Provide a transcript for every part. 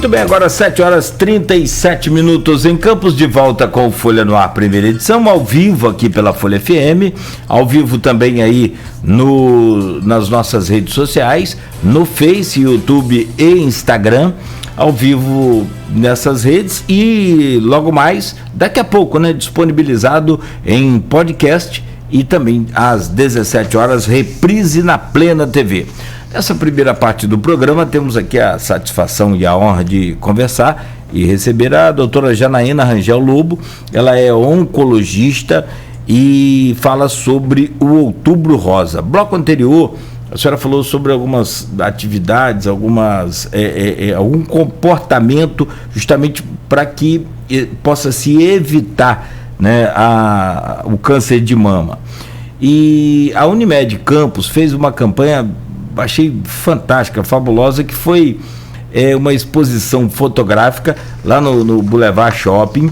Muito bem, agora 7h37 em Campos, de volta com o Folha no Ar, primeira edição, ao vivo aqui pela Folha FM, ao vivo também aí nas nossas redes sociais, no Face, YouTube e Instagram, ao vivo nessas redes e logo mais, daqui a pouco, né, disponibilizado em podcast e também às 17 horas, reprise na Plena TV. Nessa primeira parte do programa, temos aqui a satisfação e a honra de conversar e receber a doutora Janaína Rangel Lobo. Ela é oncologista e fala sobre o Outubro Rosa. Bloco anterior, a senhora falou sobre algumas atividades, algum comportamento, justamente para que possa se evitar, né, o câncer de mama. E a Unimed Campos fez uma campanha, achei fantástica, fabulosa, que foi uma exposição fotográfica lá no Boulevard Shopping,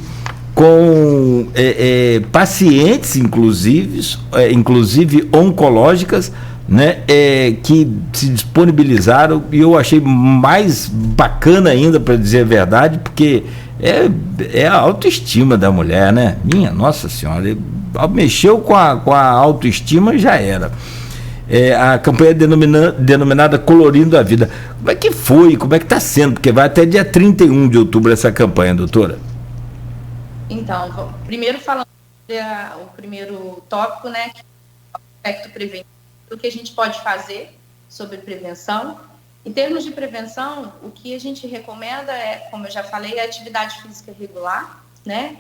com pacientes, inclusive oncológicas, né, que se disponibilizaram, e eu achei mais bacana ainda, para dizer a verdade, porque é a autoestima da mulher, né? Minha Nossa Senhora, mexeu com a autoestima, já era. A campanha denominada Colorindo a Vida. Como é que foi? Como é que está sendo? Porque vai até dia 31 de outubro essa campanha, doutora. Então, primeiro falando o primeiro tópico, né, que é o aspecto preventivo, o que a gente pode fazer sobre prevenção. Em termos de prevenção, o que a gente recomenda como eu já falei, a atividade física regular, né?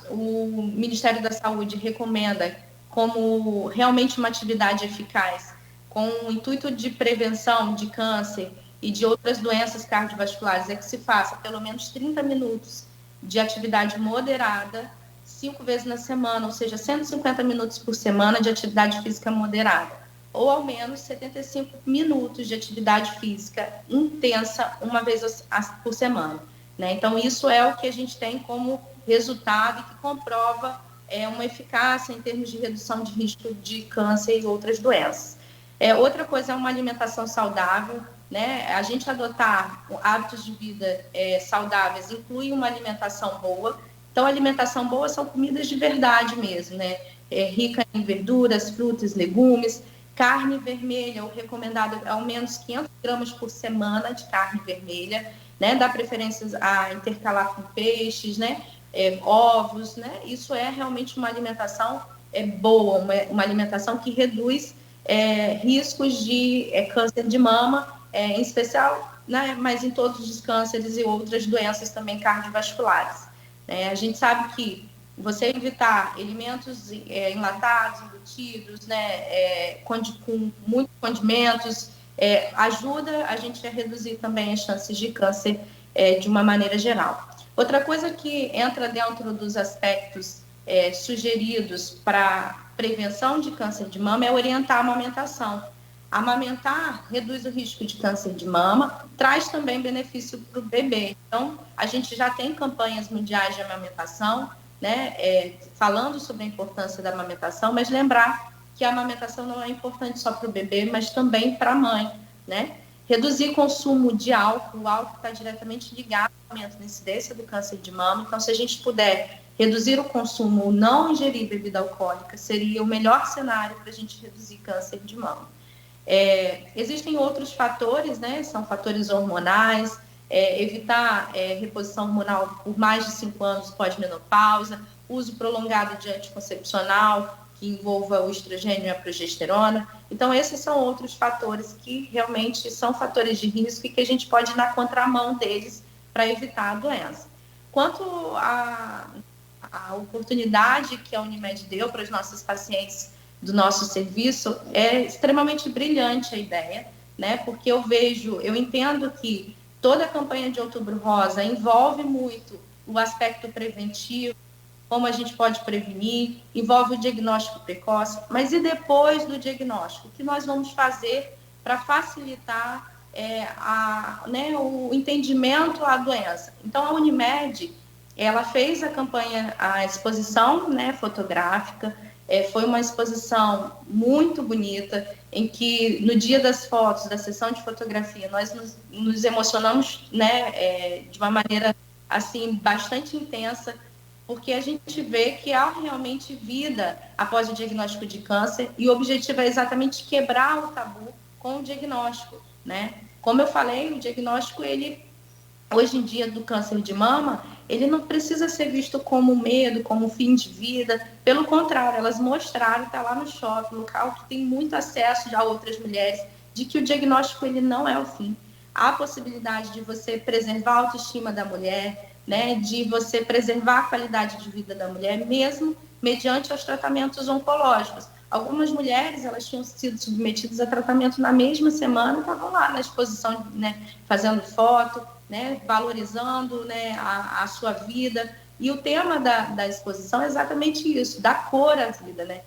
O Ministério da Saúde recomenda como realmente uma atividade eficaz, com o intuito de prevenção de câncer e de outras doenças cardiovasculares, que se faça pelo menos 30 minutos de atividade moderada, 5 vezes na semana, ou seja, 150 minutos por semana de atividade física moderada, ou ao menos 75 minutos de atividade física intensa, uma vez por semana, né? Então, isso é o que a gente tem como resultado e que comprova uma eficácia em termos de redução de risco de câncer e outras doenças. Outra coisa é uma alimentação saudável, né? A gente adotar hábitos de vida saudáveis inclui uma alimentação boa. Então, alimentação boa são comidas de verdade mesmo, né? Rica em verduras, frutas, legumes, carne vermelha, o recomendado é ao menos 500 gramas por semana de carne vermelha, né? Dá preferência a intercalar com peixes, né? Ovos, né? Isso é realmente uma alimentação boa, uma alimentação que reduz riscos de câncer de mama, em especial, né? Mas em todos os cânceres e outras doenças também cardiovasculares. A gente sabe que você evitar alimentos enlatados, embutidos, né? Com muitos condimentos, ajuda a gente a reduzir também as chances de câncer de uma maneira geral. Outra coisa que entra dentro dos aspectos sugeridos para prevenção de câncer de mama é orientar a amamentação. Amamentar reduz o risco de câncer de mama, traz também benefício para o bebê. Então, a gente já tem campanhas mundiais de amamentação, né, falando sobre a importância da amamentação, mas lembrar que a amamentação não é importante só para o bebê, mas também para a mãe, né? Reduzir consumo de álcool, o álcool está diretamente ligado ao aumento da incidência do câncer de mama. Então, se a gente puder reduzir o consumo, não ingerir bebida alcoólica, seria o melhor cenário para a gente reduzir câncer de mama. Existem outros fatores, né? São fatores hormonais, evitar reposição hormonal por mais de 5 anos pós-menopausa, uso prolongado de anticoncepcional, que envolva o estrogênio e a progesterona. Então, esses são outros fatores que realmente são fatores de risco e que a gente pode ir na contramão deles para evitar a doença. Quanto à oportunidade que a Unimed deu para os nossos pacientes do nosso serviço, é extremamente brilhante a ideia, né? Porque eu entendo que toda a campanha de Outubro Rosa envolve muito o aspecto preventivo, como a gente pode prevenir, envolve o diagnóstico precoce, mas e depois do diagnóstico? O que nós vamos fazer para facilitar o entendimento da doença? Então, a Unimed, ela fez a campanha, a exposição, né, fotográfica, Foi uma exposição muito bonita, em que no dia das fotos, da sessão de fotografia, nós nos emocionamos, né, de uma maneira assim bastante intensa, porque a gente vê que há realmente vida após o diagnóstico de câncer, e o objetivo é exatamente quebrar o tabu com o diagnóstico, né? Como eu falei, o diagnóstico, ele hoje em dia, do câncer de mama, ele não precisa ser visto como medo, como fim de vida. Pelo contrário, elas mostraram, está lá no shopping, local que tem muito acesso a outras mulheres, de que o diagnóstico ele não é o fim. Há a possibilidade de você preservar a autoestima da mulher, né, de você preservar a qualidade de vida da mulher, mesmo mediante os tratamentos oncológicos. Algumas mulheres, elas tinham sido submetidas a tratamento na mesma semana, estavam lá na exposição, né, fazendo foto, né, valorizando, né, a sua vida. E o tema da exposição é exatamente isso, dar cor à vida, né?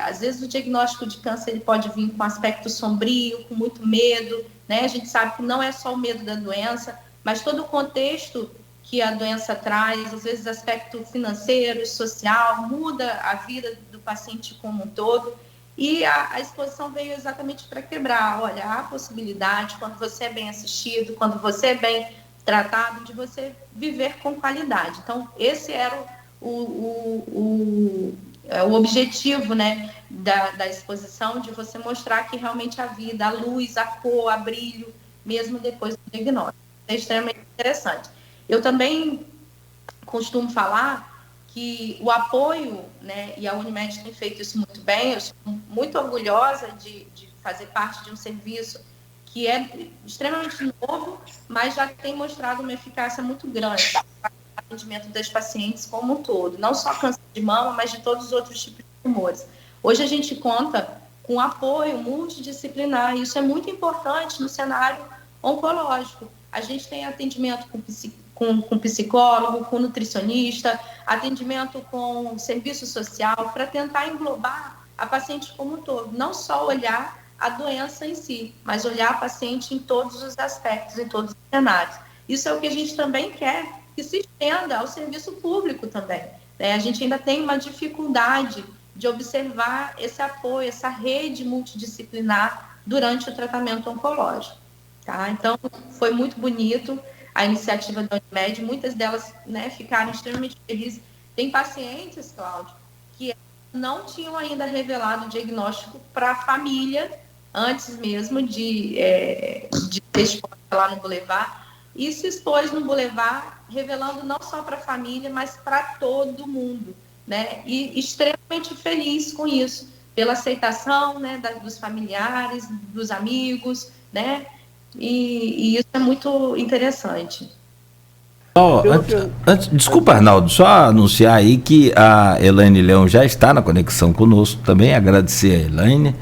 Às vezes o diagnóstico de câncer ele pode vir com aspecto sombrio, com muito medo, né? A gente sabe que não é só o medo da doença, mas todo o contexto que a doença traz, às vezes aspecto financeiro, social, muda a vida do paciente como um todo. E a exposição veio exatamente para quebrar. Olha, há a possibilidade, quando você é bem assistido, quando você é bem tratado, de você viver com qualidade. Então, esse era o objetivo, né, da exposição, de você mostrar que realmente a vida, a luz, a cor, a brilho, mesmo depois do diagnóstico. É extremamente interessante. Eu também costumo falar que o apoio, né, e a Unimed tem feito isso muito bem. Eu sou muito orgulhosa de fazer parte de um serviço que é extremamente novo, mas já tem mostrado uma eficácia muito grande no atendimento das pacientes como um todo, não só câncer de mama, mas de todos os outros tipos de tumores. Hoje a gente conta com apoio multidisciplinar, e isso é muito importante no cenário oncológico. A gente tem atendimento com psicólogo, com nutricionista, atendimento com serviço social, para tentar englobar a paciente como um todo, não só olhar a doença em si, mas olhar a paciente em todos os aspectos, em todos os cenários. Isso é o que a gente também quer que se estenda ao serviço público também, né? A gente ainda tem uma dificuldade de observar esse apoio, essa rede multidisciplinar durante o tratamento oncológico. Tá? Então, foi muito bonito a iniciativa da Unimed, muitas delas, né, ficaram extremamente felizes. Tem pacientes, Cláudio, que não tinham ainda revelado o diagnóstico para a família, antes mesmo de ser exposta lá no Boulevard, e se expôs no Boulevard, revelando não só para a família, mas para todo mundo, né? E extremamente feliz com isso, pela aceitação, né, dos familiares, dos amigos, né? E isso é muito interessante. Desculpa, Arnaldo, só anunciar aí que a Elaine Leão já está na conexão conosco também, agradecer a Elaine,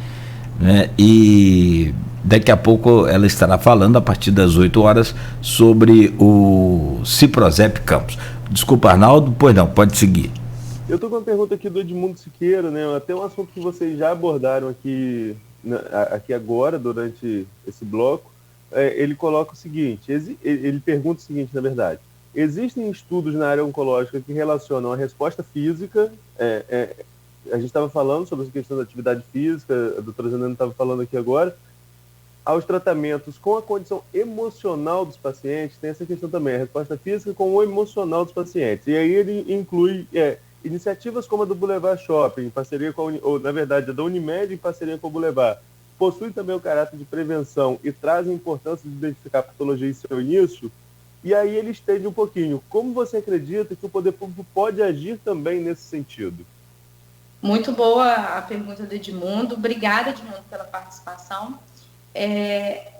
né? E daqui a pouco ela estará falando, a partir das 8 horas, sobre o Ciprozep Campos. Desculpa, Arnaldo, pois não, pode seguir. Eu estou com uma pergunta aqui do Edmundo Siqueira, né? Até um assunto que vocês já abordaram aqui agora, durante esse bloco. Ele coloca o seguinte, ele pergunta o seguinte, na verdade: existem estudos na área oncológica que relacionam a resposta física, a gente estava falando sobre essa questão da atividade física, a doutora Zanana estava falando aqui agora, aos tratamentos com a condição emocional dos pacientes. Tem essa questão também, a resposta física com o emocional dos pacientes. E aí ele inclui iniciativas como a do Boulevard Shopping, em parceria ou na verdade a da Unimed em parceria com o Boulevard, possuem também o caráter de prevenção e trazem a importância de identificar a patologia em seu início. E aí ele estende um pouquinho. Como você acredita que o poder público pode agir também nesse sentido? Muito boa a pergunta do Edmundo. Obrigada, Edmundo, pela participação.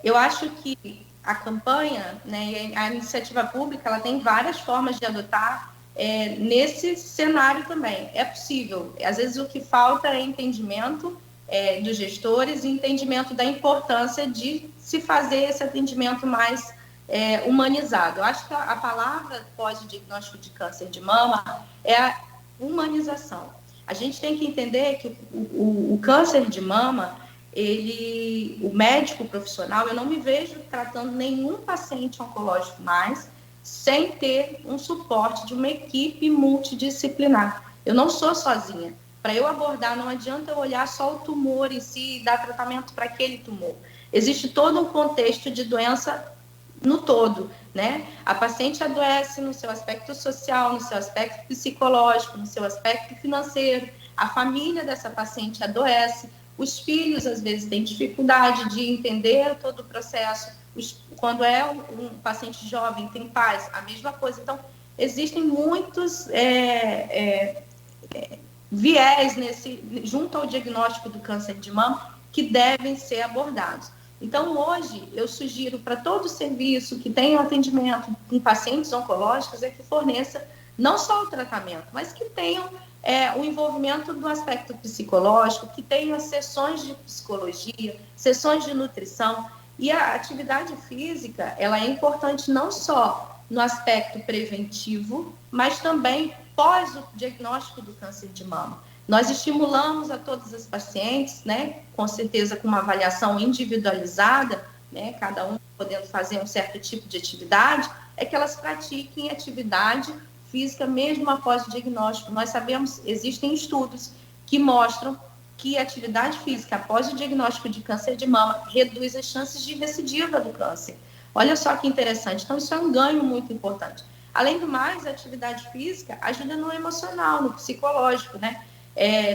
Eu acho que a campanha, né, a iniciativa pública, ela tem várias formas de adotar nesse cenário também. É possível. Às vezes o que falta é entendimento dos gestores e entendimento da importância de se fazer esse atendimento mais humanizado. Eu acho que a palavra pós-diagnóstico de câncer de mama é a humanização. A gente tem que entender que o câncer de mama, o médico profissional, eu não me vejo tratando nenhum paciente oncológico mais sem ter um suporte de uma equipe multidisciplinar. Eu não sou sozinha. Para eu abordar, não adianta eu olhar só o tumor em si e dar tratamento para aquele tumor. Existe todo um contexto de doença no todo, né? A paciente adoece no seu aspecto social, no seu aspecto psicológico, no seu aspecto financeiro. A família dessa paciente adoece. Os filhos, às vezes, têm dificuldade de entender todo o processo. Quando é um paciente jovem, tem pais, a mesma coisa. Então, existem muitos viés junto ao diagnóstico do câncer de mama que devem ser abordados. Então, hoje, eu sugiro para todo serviço que tenha um atendimento com pacientes oncológicos que forneça não só o tratamento, mas que tenham o envolvimento do aspecto psicológico, que tenham sessões de psicologia, sessões de nutrição. E a atividade física, ela é importante não só no aspecto preventivo, mas também pós o diagnóstico do câncer de mama. Nós estimulamos a todas as pacientes, né, com certeza com uma avaliação individualizada, né, cada um podendo fazer um certo tipo de atividade, que elas pratiquem atividade física mesmo após o diagnóstico. Nós sabemos, existem estudos que mostram que a atividade física após o diagnóstico de câncer de mama reduz as chances de recidiva do câncer. Olha só que interessante. Então, isso é um ganho muito importante. Além do mais, a atividade física ajuda no emocional, no psicológico, né?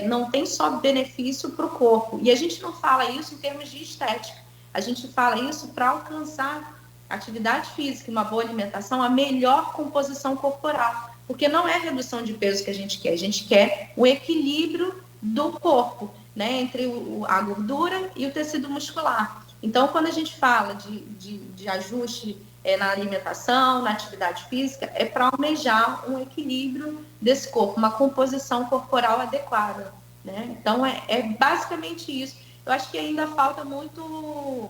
Não tem só benefício para o corpo. E a gente não fala isso em termos de estética. A gente fala isso para alcançar atividade física, uma boa alimentação, a melhor composição corporal. Porque não é a redução de peso que a gente quer o equilíbrio do corpo, né? Entre a gordura e o tecido muscular. Então, quando a gente fala de ajuste na alimentação, na atividade física, é para almejar um equilíbrio desse corpo, uma composição corporal adequada, né? Então, é basicamente isso. Eu acho que ainda falta muito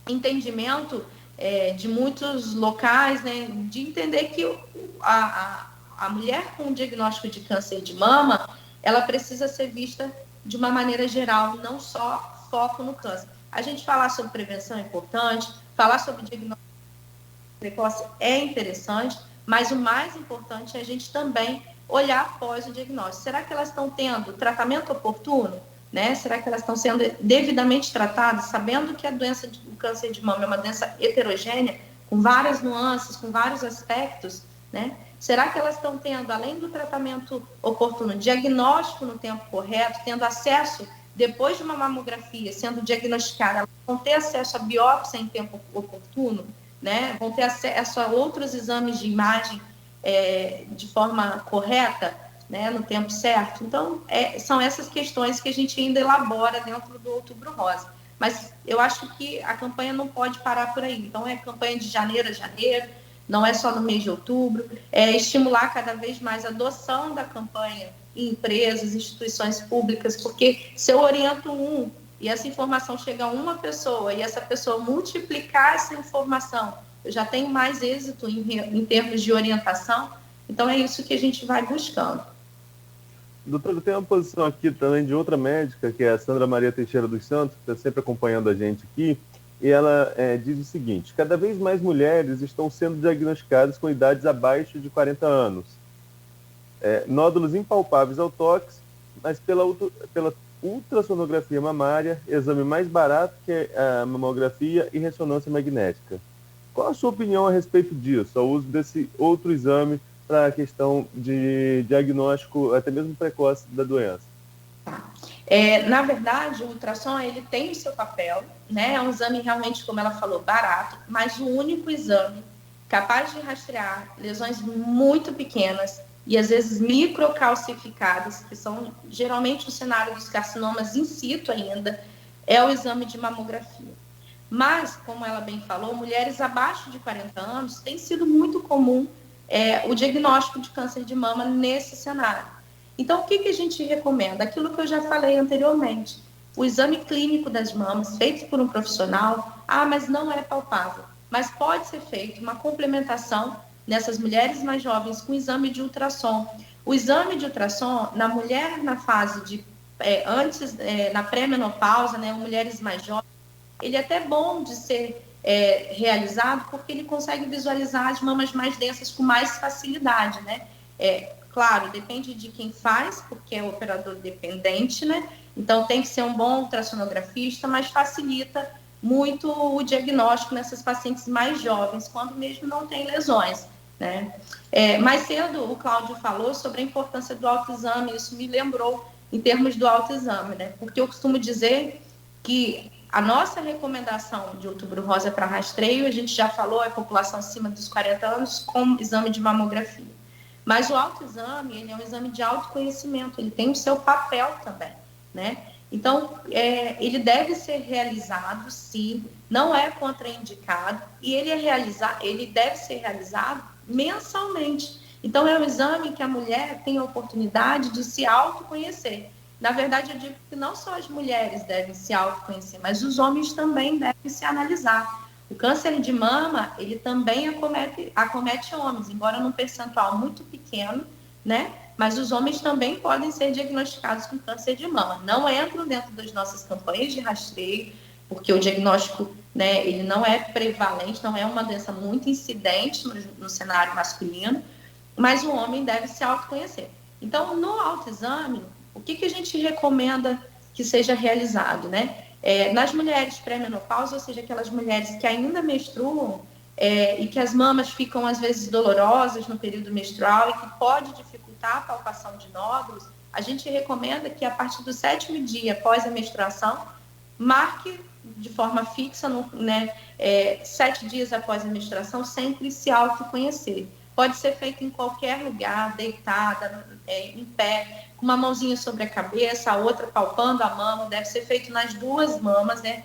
entendimento de muitos locais, né, de entender que a mulher com diagnóstico de câncer de mama, ela precisa ser vista de uma maneira geral, não só foco no câncer. A gente falar sobre prevenção é importante, falar sobre diagnóstico precoce é interessante, mas o mais importante é a gente também olhar após o diagnóstico. Será que elas estão tendo tratamento oportuno? Né? Será que elas estão sendo devidamente tratadas, sabendo que o câncer de mama é uma doença heterogênea, com várias nuances, com vários aspectos, né? Será que elas estão tendo, além do tratamento oportuno, diagnóstico no tempo correto, tendo acesso, depois de uma mamografia, sendo diagnosticada, elas vão ter acesso à biópsia em tempo oportuno, né? Vão ter acesso a outros exames de imagem de forma correta, né, no tempo certo. Então, são essas questões que a gente ainda elabora dentro do Outubro Rosa. Mas eu acho que a campanha não pode parar por aí. Então, é campanha de janeiro a janeiro, não é só no mês de outubro, é estimular cada vez mais a adoção da campanha em empresas, instituições públicas, porque se eu oriento e essa informação chega a uma pessoa e essa pessoa multiplicar essa informação, eu já tenho mais êxito em termos de orientação. Então, é isso que a gente vai buscando. Doutora, tem uma posição aqui também de outra médica, que é a Sandra Maria Teixeira dos Santos, que está sempre acompanhando a gente aqui, e ela diz o seguinte: cada vez mais mulheres estão sendo diagnosticadas com idades abaixo de 40 anos. Nódulos impalpáveis ao toque, mas pela ultrassonografia mamária, exame mais barato que a mamografia e ressonância magnética. Qual a sua opinião a respeito disso, ao uso desse outro exame para a questão de diagnóstico até mesmo precoce da doença? Na verdade, o ultrassom ele tem o seu papel, né? É um exame realmente, como ela falou, barato, mas o único exame capaz de rastrear lesões muito pequenas e às vezes microcalcificadas, que são geralmente o cenário dos carcinomas in situ ainda, é o exame de mamografia. Mas, como ela bem falou, mulheres abaixo de 40 anos tem sido muito comum o diagnóstico de câncer de mama nesse cenário. Então, o que a gente recomenda? Aquilo que eu já falei anteriormente. O exame clínico das mamas, feito por um profissional, mas não é palpável. Mas pode ser feito uma complementação nessas mulheres mais jovens com o exame de ultrassom. O exame de ultrassom, na mulher na fase de na pré-menopausa, né, mulheres mais jovens, ele é até bom de ser realizado porque ele consegue visualizar as mamas mais densas com mais facilidade, né? claro, depende de quem faz, porque é operador dependente, né? Então tem que ser um bom ultrassonografista, mas facilita muito o diagnóstico nessas pacientes mais jovens, quando mesmo não tem lesões, né? Mais cedo o Cláudio falou sobre a importância do autoexame, isso me lembrou em termos do autoexame, né? Porque eu costumo dizer que a nossa recomendação de Outubro Rosa para rastreio, a gente já falou, é população acima dos 40 anos com exame de mamografia. Mas o autoexame, ele é um exame de autoconhecimento, ele tem o seu papel também, né? Então, ele deve ser realizado, sim, não é contraindicado, e ele deve ser realizado mensalmente. Então, é um exame que a mulher tem a oportunidade de se autoconhecer. Na verdade, eu digo que não só as mulheres devem se autoconhecer, mas os homens também devem se analisar. O câncer de mama, ele também acomete homens, embora num percentual muito pequeno, né? Mas os homens também podem ser diagnosticados com câncer de mama. Não entram dentro das nossas campanhas de rastreio, porque o diagnóstico, né, ele não é prevalente, não é uma doença muito incidente no cenário masculino, mas o homem deve se autoconhecer. Então, no autoexame, o que a gente recomenda que seja realizado, né? Nas mulheres pré-menopausa, ou seja, aquelas mulheres que ainda menstruam e que as mamas ficam, às vezes, dolorosas no período menstrual e que pode dificultar a palpação de nódulos, a gente recomenda que, a partir do 7º dia após a menstruação, marque de forma fixa, 7 dias após a menstruação, sempre se autoconhecer. Pode ser feito em qualquer lugar, deitada, em pé, com uma mãozinha sobre a cabeça, a outra palpando a mama, deve ser feito nas duas mamas, né?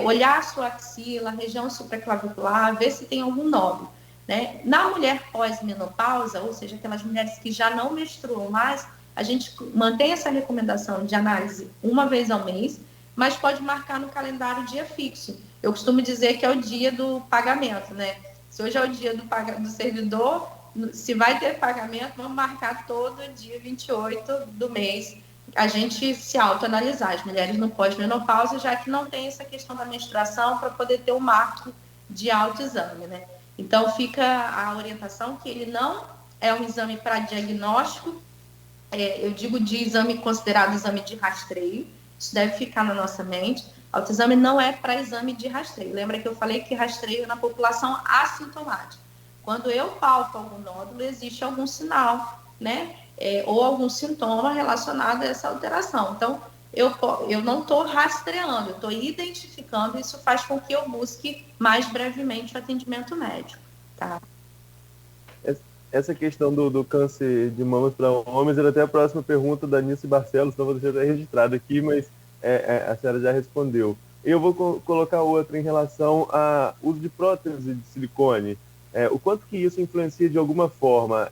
Olhar a sua axila, a região supraclavicular, ver se tem algum nódulo, né? Na mulher pós-menopausa, ou seja, aquelas mulheres que já não menstruam mais, a gente mantém essa recomendação de análise uma vez ao mês, mas pode marcar no calendário dia fixo. Eu costumo dizer que é o dia do pagamento, né? Se hoje é o dia do servidor, se vai ter pagamento, vamos marcar todo dia 28 do mês, a gente se autoanalisar, as mulheres no pós-menopausa, já que não tem essa questão da menstruação para poder ter um marco de autoexame, né? Então, fica a orientação que ele não é um exame para diagnóstico, eu digo de exame considerado exame de rastreio, isso deve ficar na nossa mente. Autoexame não é para exame de rastreio. Lembra que eu falei que rastreio é na população assintomática. Quando eu palpo algum nódulo, existe algum sinal, né? Ou algum sintoma relacionado a essa alteração. Então, eu não estou rastreando, eu estou identificando, e isso faz com que eu busque mais brevemente o atendimento médico, tá? Essa questão do câncer de mamas para homens era até a próxima pergunta da Nice Barcelos, então vou deixar até registrado aqui, mas a senhora já respondeu. Eu vou colocar outra em relação ao uso de prótese de silicone. O quanto que isso influencia de alguma forma?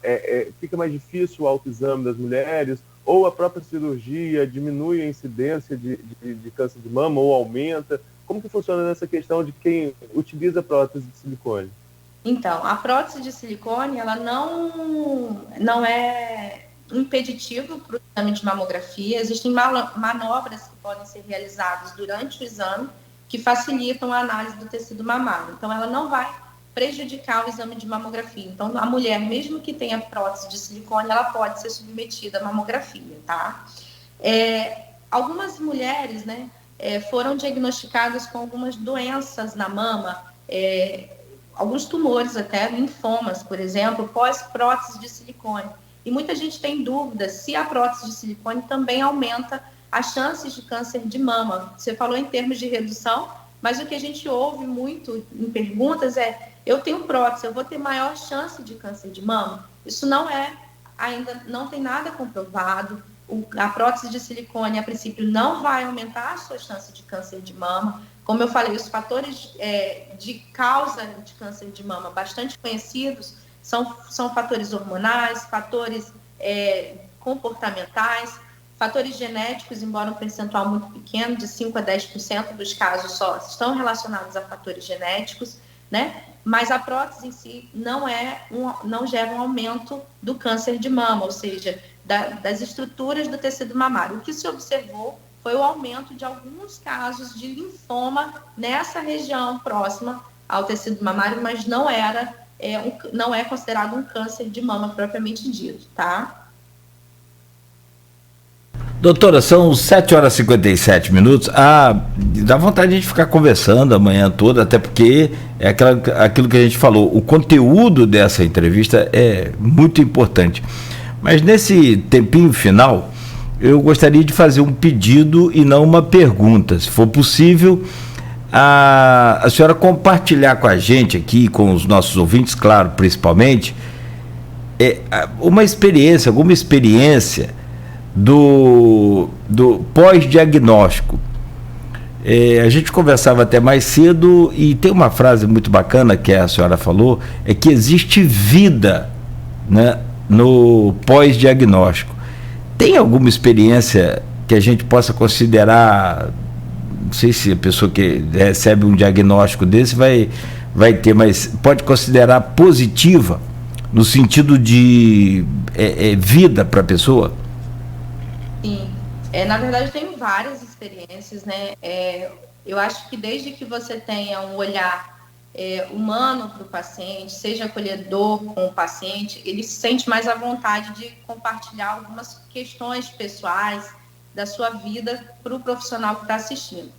Fica mais difícil o autoexame das mulheres? Ou a própria cirurgia diminui a incidência de câncer de mama ou aumenta? Como que funciona nessa questão de quem utiliza prótese de silicone? Então, a prótese de silicone, ela não é impeditivo para o exame de mamografia. Existem manobras que podem ser realizadas durante o exame que facilitam a análise do tecido mamário. Então, ela não vai prejudicar o exame de mamografia. Então, a mulher, mesmo que tenha prótese de silicone, ela pode ser submetida à mamografia, tá? Algumas mulheres, né, foram diagnosticadas com algumas doenças na mama, alguns tumores até, linfomas, por exemplo, pós-prótese de silicone. E muita gente tem dúvida se a prótese de silicone também aumenta as chances de câncer de mama. Você falou em termos de redução, mas o que a gente ouve muito em perguntas eu tenho prótese, eu vou ter maior chance de câncer de mama? Isso ainda não tem nada comprovado. A prótese de silicone, a princípio, não vai aumentar a sua chance de câncer de mama. Como eu falei, os fatores de causa de câncer de mama bastante conhecidos são fatores hormonais, fatores comportamentais, fatores genéticos, embora um percentual muito pequeno, de 5 a 10% dos casos só estão relacionados a fatores genéticos, né? Mas a prótese em si não gera um aumento do câncer de mama, ou seja, das estruturas do tecido mamário. O que se observou foi o aumento de alguns casos de linfoma nessa região próxima ao tecido mamário, mas não é considerado um câncer de mama propriamente dito, tá? Doutora, são 7h57. Dá vontade de a gente ficar conversando amanhã toda, até porque é aquilo que a gente falou, o conteúdo dessa entrevista é muito importante. Mas nesse tempinho final, eu gostaria de fazer um pedido e não uma pergunta. Se for possível, a senhora compartilhar com a gente aqui, com os nossos ouvintes, claro, principalmente, alguma experiência do pós-diagnóstico. A gente conversava até mais cedo e tem uma frase muito bacana que a senhora falou, é que existe vida, né, no pós-diagnóstico. Tem alguma experiência que a gente possa considerar, não sei se a pessoa que recebe um diagnóstico desse vai ter, mas pode considerar positiva no sentido de vida para a pessoa? Sim, na verdade eu tenho várias experiências, né? Eu acho que desde que você tenha um olhar humano para o paciente, seja acolhedor com o paciente, ele se sente mais à vontade de compartilhar algumas questões pessoais da sua vida para o profissional que está assistindo.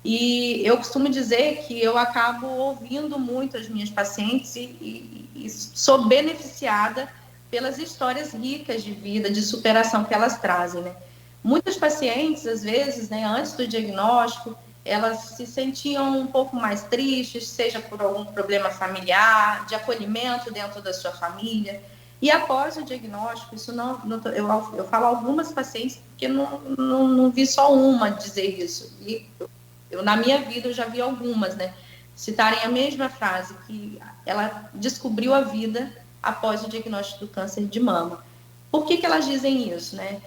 E eu costumo dizer que eu acabo ouvindo muito as minhas pacientes e sou beneficiada pelas histórias ricas de vida, de superação que elas trazem, né? Muitas pacientes, às vezes, né, antes do diagnóstico, elas se sentiam um pouco mais tristes, seja por algum problema familiar, de acolhimento dentro da sua família. E após o diagnóstico, isso eu falo algumas pacientes, porque não vi só uma dizer isso. E na minha vida, eu já vi algumas, né, citarem a mesma frase, que ela descobriu a vida após o diagnóstico do câncer de mama. Por que elas dizem isso, né?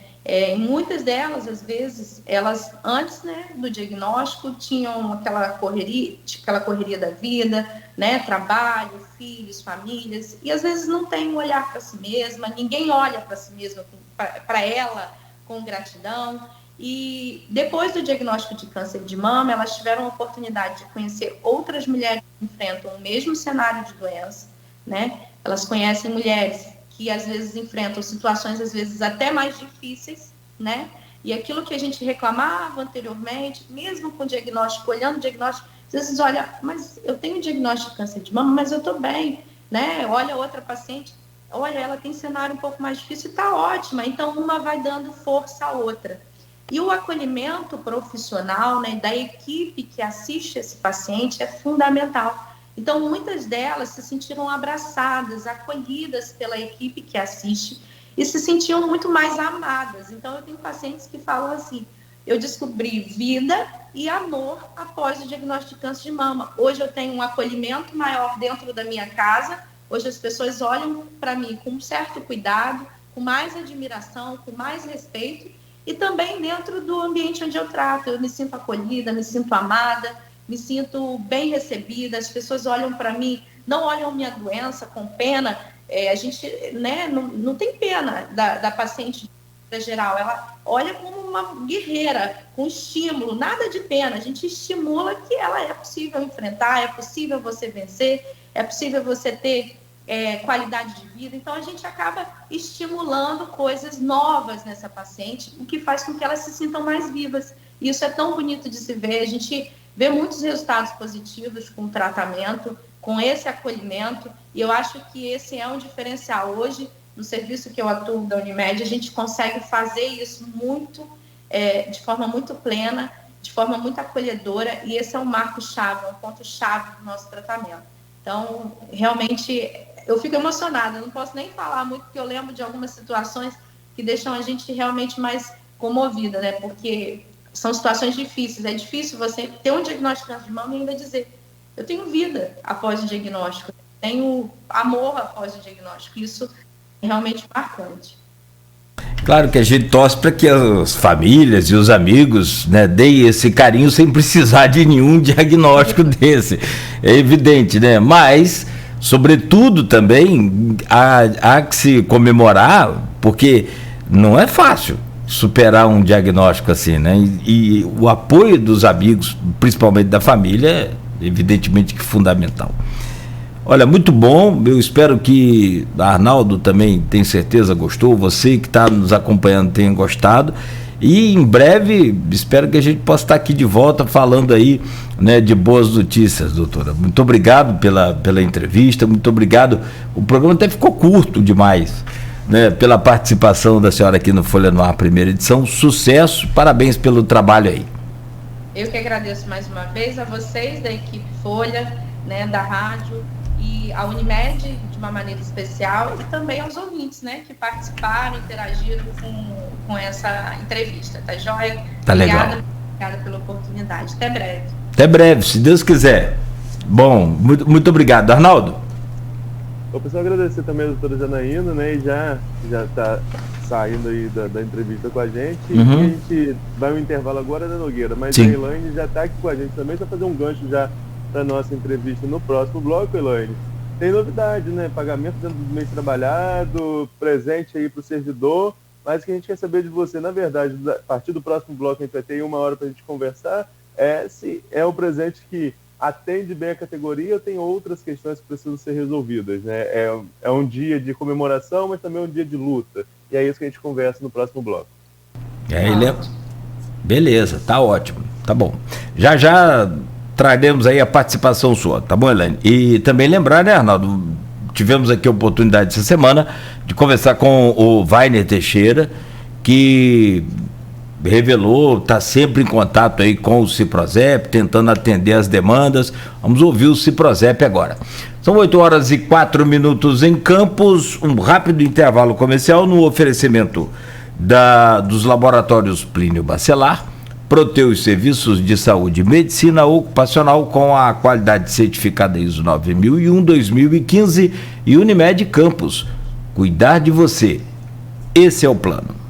Muitas delas, às vezes, elas antes, né, do diagnóstico tinham aquela correria da vida, né, trabalho, filhos, famílias, e às vezes não tem um olhar para si mesma, ninguém olha para si mesma, para ela com gratidão. E depois do diagnóstico de câncer de mama, elas tiveram a oportunidade de conhecer outras mulheres que enfrentam o mesmo cenário de doença, né? Elas conhecem mulheres que às vezes enfrentam situações, às vezes até mais difíceis, né? E aquilo que a gente reclamava anteriormente, mesmo com o diagnóstico, olhando o diagnóstico, às vezes olha, mas eu tenho diagnóstico de câncer de mama, mas eu estou bem, né? Olha outra paciente, olha, ela tem cenário um pouco mais difícil e está ótima, então uma vai dando força à outra. E o acolhimento profissional, né, da equipe que assiste esse paciente é fundamental. Então, muitas delas se sentiram abraçadas, acolhidas pela equipe que assiste e se sentiam muito mais amadas. Então, eu tenho pacientes que falam assim, eu descobri vida e amor após o diagnóstico de câncer de mama. Hoje eu tenho um acolhimento maior dentro da minha casa, hoje as pessoas olham para mim com um certo cuidado, com mais admiração, com mais respeito, e também dentro do ambiente onde eu trato, eu me sinto acolhida, me sinto amada, me sinto bem recebida, as pessoas olham para mim, não olham minha doença com pena, a gente, né, não tem pena da paciente geral, ela olha como uma guerreira, com estímulo, nada de pena, a gente estimula que ela é possível enfrentar, é possível você vencer, é possível você ter qualidade de vida, então a gente acaba estimulando coisas novas nessa paciente, o que faz com que elas se sintam mais vivas, e isso é tão bonito de se ver, a gente vê muitos resultados positivos com o tratamento, com esse acolhimento, e eu acho que esse é um diferencial. Hoje, no serviço que eu atuo da Unimed, a gente consegue fazer isso muito, de forma muito plena, de forma muito acolhedora, e esse é um marco-chave, um ponto-chave do nosso tratamento. Então, realmente, eu fico emocionada, não posso nem falar muito, porque eu lembro de algumas situações que deixam a gente realmente mais comovida, né? Porque são situações difíceis, é difícil você ter um diagnóstico de câncer de mama e ainda dizer, eu tenho vida após o diagnóstico, tenho amor após o diagnóstico, isso é realmente marcante. Claro que a gente torce para que as famílias e os amigos, né, deem esse carinho sem precisar de nenhum diagnóstico desse, é evidente, né? Mas, sobretudo também, há que se comemorar, porque não é fácil superar um diagnóstico assim, né? E o apoio dos amigos, principalmente da família, é evidentemente que fundamental. Olha, muito bom, eu espero que Arnaldo também, tenho certeza, gostou, você que está nos acompanhando tenha gostado, E em breve, espero que a gente possa estar aqui de volta falando aí, né, de boas notícias, doutora. Muito obrigado pela entrevista, muito obrigado. O programa até ficou curto demais, né, pela participação da senhora aqui no Folha no Ar, primeira edição. Sucesso, parabéns pelo trabalho aí. Eu que agradeço mais uma vez a vocês da equipe Folha, né, da rádio, e a Unimed de uma maneira especial, e também aos ouvintes, né, que participaram, interagiram com essa entrevista, tá joia? Tá legal. Obrigada pela oportunidade. Até breve. Até breve, se Deus quiser. Bom, muito obrigado. Arnaldo? Eu preciso agradecer também a doutora Janaína, né, e já está saindo aí da entrevista com a gente, e a gente vai um intervalo agora, né, Nogueira, mas sim, a Elaine já está aqui com a gente também, para fazer um gancho já para nossa entrevista no próximo bloco. Elaine, tem novidade, né? Pagamento dentro do mês trabalhado, presente aí para o servidor, mas o que a gente quer saber de você, na verdade, a partir do próximo bloco, a gente vai ter 1 hora para a gente conversar, se é um presente que atende bem a categoria ou tem outras questões que precisam ser resolvidas, né? É um dia de comemoração, mas também é um dia de luta, e é isso que a gente conversa no próximo bloco. Beleza, tá ótimo, tá bom. Já traremos aí a participação sua, tá bom, Elaine? E também lembrar, né, Arnaldo, tivemos aqui a oportunidade essa semana de conversar com o Vainer Teixeira, que revelou, está sempre em contato aí com o Ciprozep, tentando atender as demandas. Vamos ouvir o Ciprozep agora. São 8h04 em Campos, um rápido intervalo comercial no oferecimento dos laboratórios Plínio Bacelar, Proteus Serviços de Saúde e Medicina Ocupacional com a qualidade certificada ISO 9001-2015 e Unimed Campos. Cuidar de você. Esse é o plano.